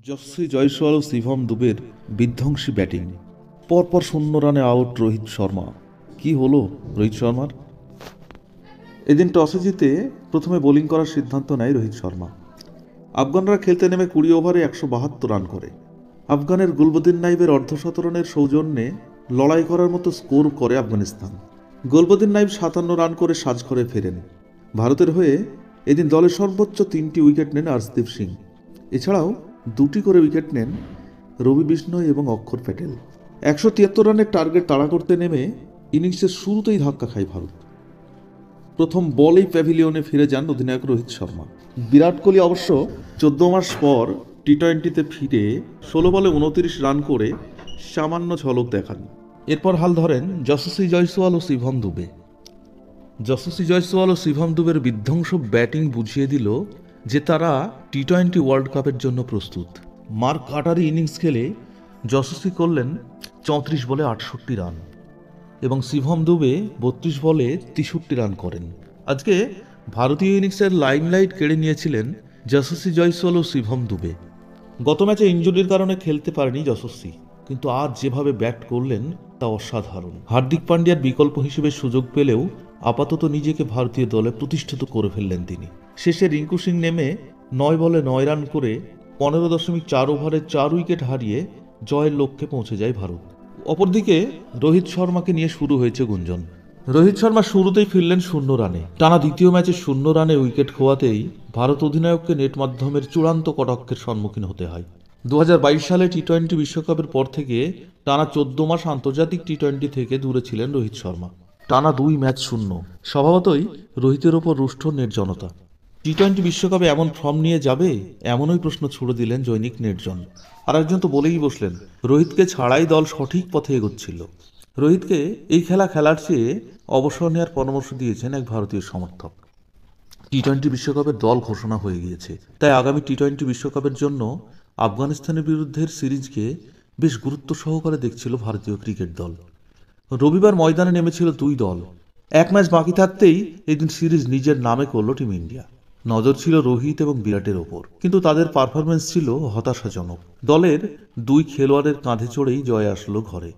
যশস্বী জয়সওয়াল ও শিভম দুবের বিধ্বংসী ব্যাটিং, পরপর 0 রানে আউট রোহিত শর্মা। কি হলো রোহিত শর্মার? এদিন টসে জিতে প্রথমে বোলিং করার সিদ্ধান্ত নেয় রোহিত শর্মা। আফগানরা খেলতে নেমে 20 ওভারে 172 রান করে। আফগানের গুলবদিন নাইবের অর্ধশতরানের সৌজন্যে লড়াই করার মতো স্কোর করে আফগানিস্তান। গুলবদিন নাইব 57 রান করে সাজঘরে ফেরেন। ভারতের হয়ে এদিন দলের সর্বোচ্চ 3টি উইকেট নেন আর্শদীপ সিং। এছাড়াও 2টি করে উইকেট নেন রবি বিষ্ণয় এবং অক্ষর প্যাটেল। 173 রানের টার্গেট তাড়া করতে নেমে ইনিংসের শুরুতেই ধাক্কা খায় ভারত। প্রথম বলেই প্যাভিলিয়নে ফিরে যান অধিনায়ক রোহিত শর্মা। বিরাট কোহলি অবশ্য 14 মাস পর টি-20তে ফিরে 16 বলে 29 রান করে সামান্য ঝলক দেখান। এরপর হাল ধরেন যশস্বী জয়সওয়াল ও শিভম দুবে। যশস্বী জয়সওয়াল ও শিভম দুবের বিধ্বংস ব্যাটিং বুঝিয়ে দিল যে তারা টি-20 ওয়ার্ল্ড কাপের জন্য প্রস্তুত। মার্ক কাটারি ইনিংস খেলে যশস্বী করলেন 34 বলে 68 রান এবং শিভম দুবে 32 বলে 63 রান করেন। আজকে ভারতীয় ইনিংসের লাইমলাইট কেড়ে নিয়েছিলেন যশস্বী জয়সওয়াল ও শিভম দুবে। গত ম্যাচে ইনজুরির কারণে খেলতে পারেনি যশস্বী, কিন্তু আজ যেভাবে ব্যাট করলেন তা অসাধারণ। হার্দিক পান্ডিয়ার বিকল্প হিসেবে সুযোগ পেলেও আপাতত নিজেকে ভারতীয় দলে প্রতিষ্ঠিত করে ফেললেন তিনি। শেষে রিঙ্কু সিং নেমে 9 বলে 9 রান করে 15.4 ওভারে 4 উইকেট হারিয়ে জয়ের লক্ষ্যে পৌঁছে যায় ভারত। অপরদিকে রোহিত শর্মাকে নিয়ে শুরু হয়েছে গুঞ্জন। রোহিত শর্মা শুরুতেই ফিরলেন 0 রানে। টানা দ্বিতীয় ম্যাচে 0 রানে উইকেট খোয়াতেই ভারত অধিনায়ককে নেট মাধ্যমের চূড়ান্ত কটাক্ষের সম্মুখীন হতে হয়। 2022 সালে টি-20 বিশ্বকাপের পর থেকে টানা 14 মাস আন্তর্জাতিক টি-20 থেকে দূরে ছিলেন রোহিত শর্মা। টানা 2 ম্যাচ 0। স্বভাবতই রোহিতের ওপর রুষ্ট নির্জনতা। টি-20 বিশ্বকাপে এমন ফর্ম নিয়ে যাবে, এমনই প্রশ্ন ছুড়ে দিলেন জৈনিক নির্জন। আর একজন তো বলেই বসলেন, রোহিতকে ছাড়াই দল সঠিক পথে এগোচ্ছিল। রোহিতকে এই খেলা খেলার চেয়ে অবসর নেওয়ার পরামর্শ দিয়েছেন এক ভারতীয় সমর্থক। টি-20 বিশ্বকাপের দল ঘোষণা হয়ে গিয়েছে, তাই আগামী টি-20 বিশ্বকাপের জন্য আফগানিস্তানের বিরুদ্ধের সিরিজকে বেশ গুরুত্ব সহকারে দেখছিল ভারতীয় ক্রিকেট দল। রবিবার ময়দানে নেমেছিল 2 দল। এক ম্যাচ বাকি থাকতেই এদিন সিরিজ নিজের নামে করল টিম ইন্ডিয়া। নজর ছিল রোহিত এবং বিরাটের ওপর, কিন্তু তাদের পারফরমেন্স ছিল হতাশাজনক। দলের 2 খেলোয়াড়ের কাঁধে চড়েই জয় আসলো ঘরে।